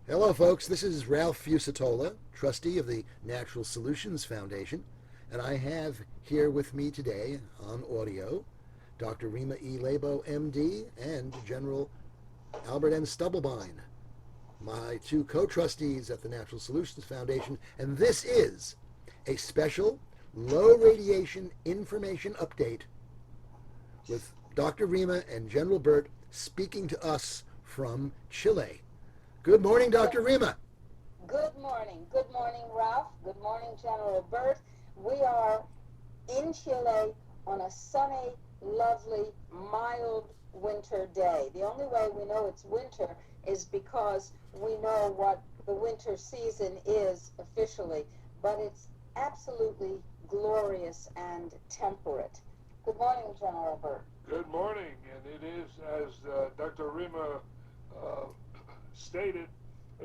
Hello, folks. This is Ralph Fusatola, trustee of the Natural Solutions Foundation, and I have here with me today on audio Dr. Rima E. Labo, MD, and General Albert N. Stubblebine, my two co-trustees at the Natural Solutions Foundation, and this is a special low radiation information update with Dr. Rima and General Bert speaking to us from Chile. Good morning, Dr. Rima. Good morning. Good morning, Ralph. Good morning, General Bert. We are in Chile on a sunny, lovely, mild winter day. The only way we know it's winter is because we know what the winter season is officially, but it's absolutely glorious and temperate. Good morning, General Bert. Good morning, and it is, as Dr. Rima stated,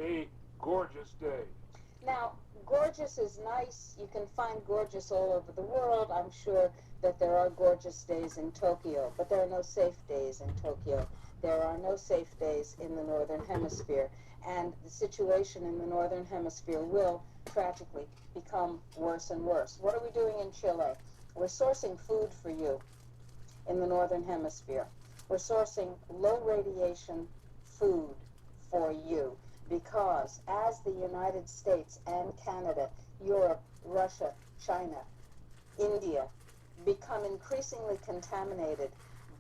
a gorgeous day. Now, gorgeous is nice. You can find gorgeous all over the world. I'm sure that there are gorgeous days in Tokyo, but there are no safe days in Tokyo. There are no safe days in the Northern Hemisphere, and the situation in the Northern Hemisphere will tragically become worse and worse. What are we doing in Chile? We're sourcing food for you in the Northern Hemisphere. We're sourcing low radiation food for you because as the United States and Canada, Europe, Russia, China, India become increasingly contaminated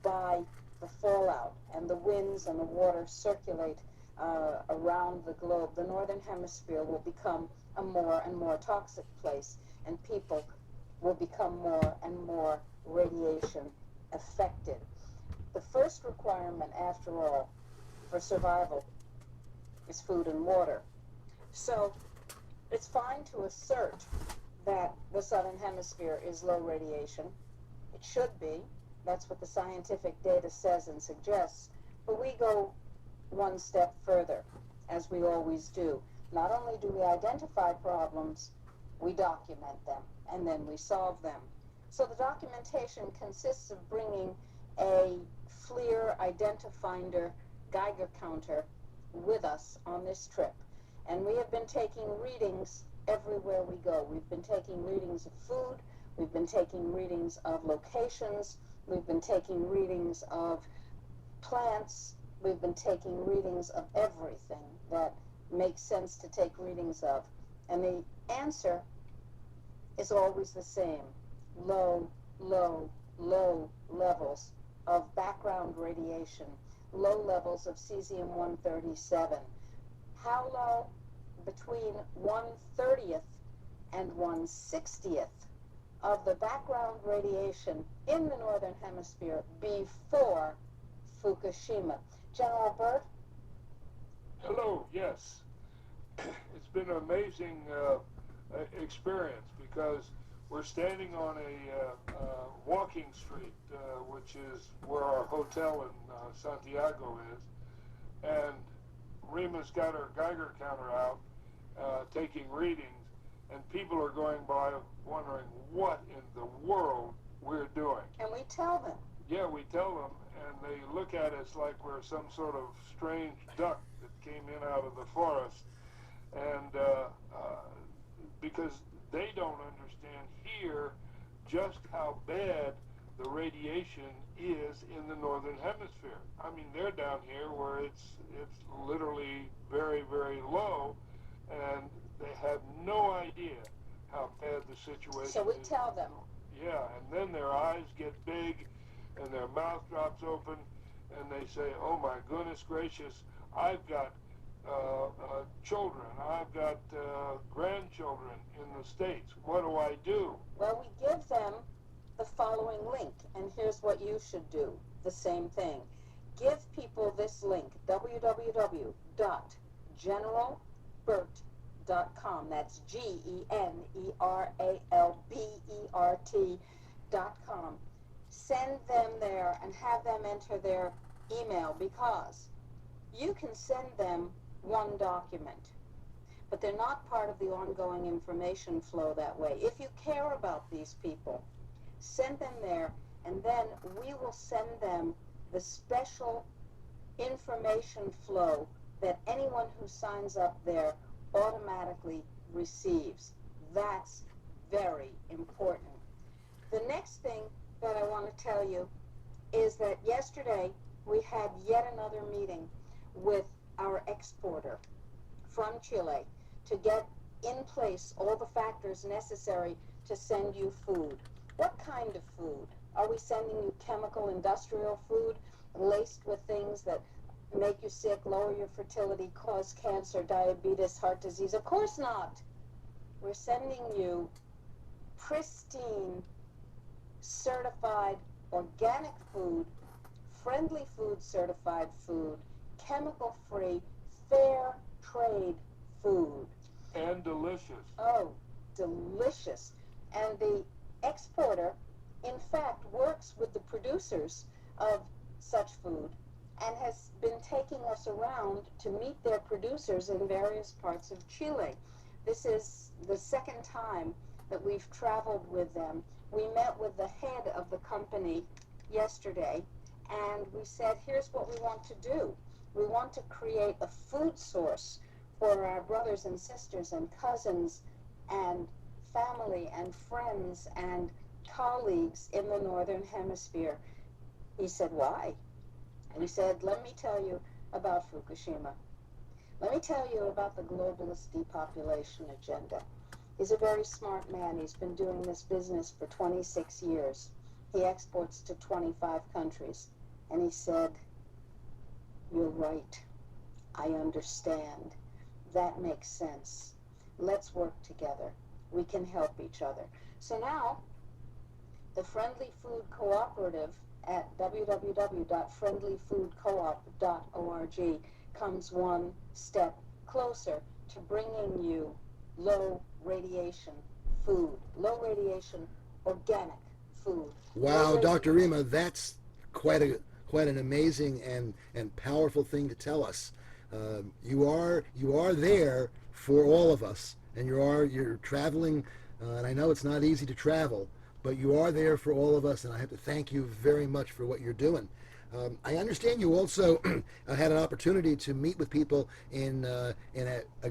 by the fallout and the winds and the water circulate around the globe, the Northern Hemisphere will become a more and more toxic place, and people will become more and more radiation affected. The first requirement, after all, for survival is food and water. So it's fine to assert that the Southern Hemisphere is low radiation. It should be. That's what the scientific data says and suggests. But we go one step further, as we always do. Not only do we identify problems, we document them, and then we solve them. So the documentation consists of bringing a FLIR identifier Geiger counter with us on this trip. And we have been taking readings everywhere we go. We've been taking readings of food, we've been taking readings of locations, we've been taking readings of plants, we've been taking readings of everything that makes sense to take readings of. And the answer is always the same. Low, low, low levels of background radiation, low levels of cesium-137. How low? Between 1/30th and 1/60th of the background radiation in the Northern Hemisphere before Fukushima. General Bert? Hello, yes. It's been an amazing experience because we're standing on a walking street, which is where our hotel in Santiago is, and Rima's got her Geiger counter out, taking readings, and people are going by wondering what in the world we're doing. And we tell them. Yeah, we tell them, and they look at us like we're some sort of strange duck that came in out of the forest, and because they don't understand here just how bad the radiation is in the Northern Hemisphere. I mean, they're down here where it's literally very, very low, and they have no idea how bad the situation is. So we tell them. Yeah, and then their eyes get big, and their mouth drops open, and they say, oh my goodness gracious, I've got children, I've got grandchildren in the States. What do I do? Well, we give them the following link, and here's what you should do. The same thing. Give people this link, www.generalbert.com. That's GENERALBERT.com. Send them there and have them enter their email, because you can send them one document, but they're not part of the ongoing information flow that way. If you care about these people, send them there, and then we will send them the special information flow that anyone who signs up there automatically receives. That's very important. The next thing that I want to tell you is that yesterday we had yet another meeting with our exporter from Chile to get in place all the factors necessary to send you food. What kind of food? Are we sending you chemical industrial food laced with things that make you sick, lower your fertility, cause cancer, diabetes, heart disease? Of course not. We're sending you pristine, certified, organic food, friendly food certified food, chemical-free, fair trade food. And delicious. Oh, delicious. And the exporter, in fact, works with the producers of such food and has been taking us around to meet their producers in various parts of Chile. This is the second time that we've traveled with them. We met with the head of the company yesterday, and we said, here's what we want to do. We want to create a food source for our brothers and sisters and cousins and family and friends and colleagues in the Northern Hemisphere. He said, why? And he said, let me tell you about Fukushima. Let me tell you about the globalist depopulation agenda. He's a very smart man. He's been doing this business for 26 years. He exports to 25 countries. And he said, you're right. I understand. That makes sense. Let's work together. We can help each other. So now, the Friendly Food Cooperative at www.friendlyfoodcoop.org comes one step closer to bringing you low radiation food, low radiation organic food. Wow, Dr. Rima, that's quite an amazing and powerful thing to tell us. You are there for all of us, and you're traveling, and I know it's not easy to travel, but you are there for all of us, and I have to thank you very much for what you're doing. I understand you also had an opportunity to meet with people in a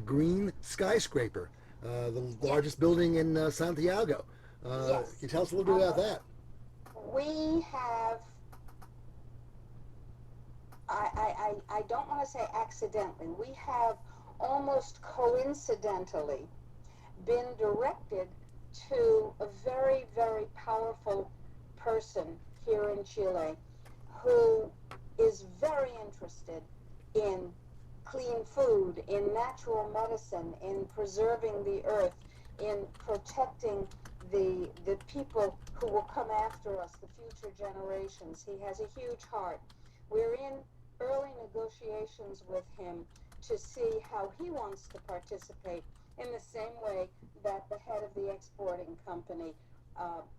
green skyscraper, the largest building in Santiago. Yes. Can you tell us a little bit about that? We have, I don't want to say accidentally, we have almost coincidentally been directed to a very, very powerful person here in Chile who is very interested in clean food, in natural medicine, in preserving the earth, in protecting the people who will come after us, the future generations. He has a huge heart. We're in early negotiations with him to see how he wants to participate in the same way that the head of the exporting company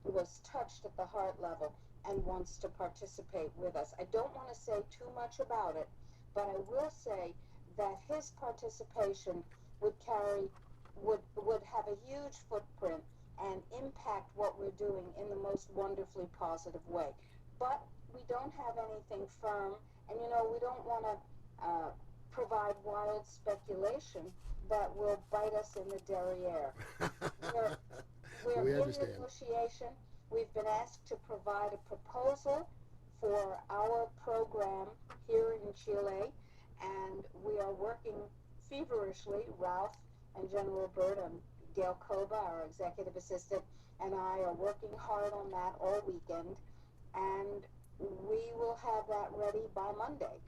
was touched at the heart level and wants to participate with us. I don't want to say too much about it, but I will say that his participation would have a huge footprint and impact what we're doing in the most wonderfully positive way. But we don't have anything firm, and we don't want to provide wild speculation that will bite us in the derriere. We're We in understand. negotiation. We've been asked to provide a proposal for our program here in Chile, and we are working feverishly. Ralph and General Bert and Gail Koba, our executive assistant, and I are working hard on that all weekend, and we will have that ready by Monday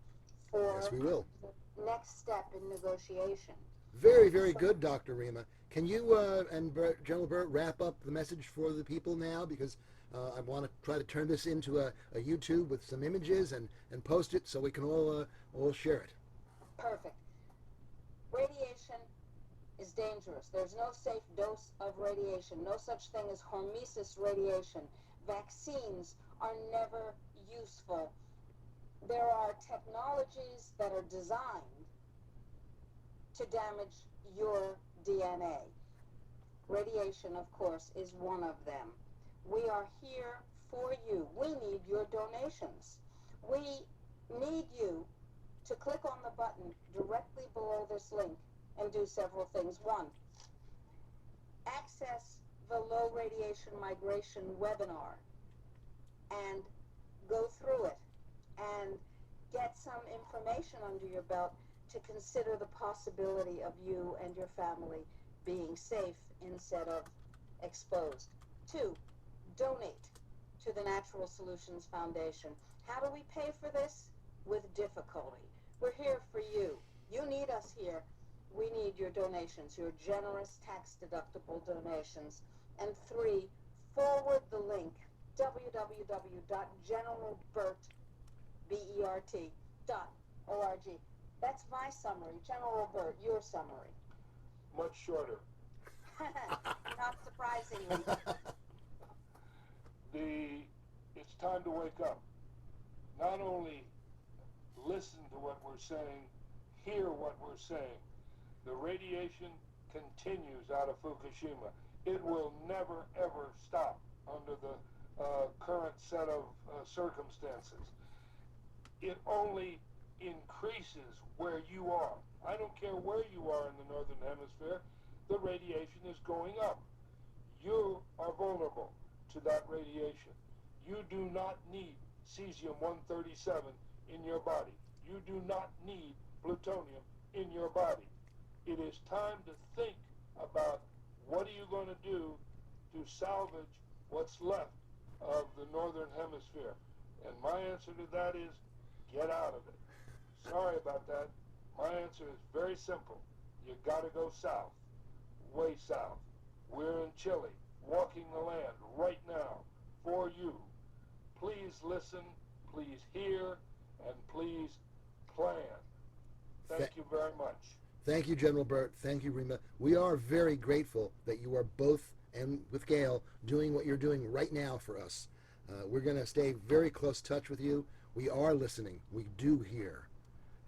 for Yes, we will. the next step in negotiation. Very, very good, Dr. Rima. Can you and General Burt wrap up the message for the people now? Because I want to try to turn this into a YouTube with some images and post it so we can all share it. Perfect. Radiation is dangerous. There's no safe dose of radiation. No such thing as hormesis radiation. Vaccines are never useful. There are technologies that are designed to damage your DNA. Radiation, of course, is one of them. We are here for you. We need your donations. We need you to to click on the button directly below this link and do several things. One, access the low radiation migration webinar and go through it and get some information under your belt to consider the possibility of you and your family being safe instead of exposed. Two, donate to the Natural Solutions Foundation. How do we pay for this? With difficulty. We're here for you. You need us here. We need your donations, your generous tax-deductible donations. And three, forward the link, www.generalbert.org. That's my summary. General Bert, your summary. Much shorter. Not surprisingly. It's time to wake up. Not only listen to what we're saying, hear what we're saying. The radiation continues out of Fukushima. It will never, ever stop under the current set of circumstances. It only increases where you are. I don't care where you are in the Northern Hemisphere, the radiation is going up. You are vulnerable to that radiation. You do not need cesium-137 in your body. You do not need plutonium in your body. It is time to think about what are you going to do to salvage what's left of the Northern Hemisphere. And my answer to that is get out of it. Sorry about that. My answer is very simple. You got to go south, way south. We're in Chile, walking the land right now for you. Please listen, please hear, and please plan. Thank you very much. Thank you, General Bert. Thank you, Rima. We are very grateful that you are both, and with Gail, doing what you're doing right now for us. We're going to stay very close touch with you. We are listening. We do hear.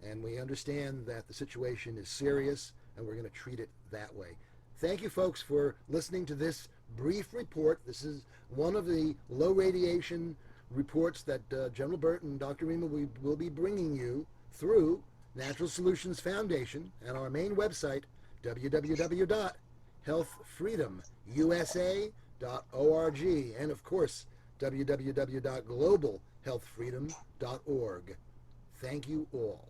And we understand that the situation is serious, and we're going to treat it that way. Thank you, folks, for listening to this brief report. This is one of the low radiation reports that General Bert and Dr. Rima will be bringing you through Natural Solutions Foundation and our main website, www.healthfreedomusa.org, and of course, www.globalhealthfreedom.org. Thank you all.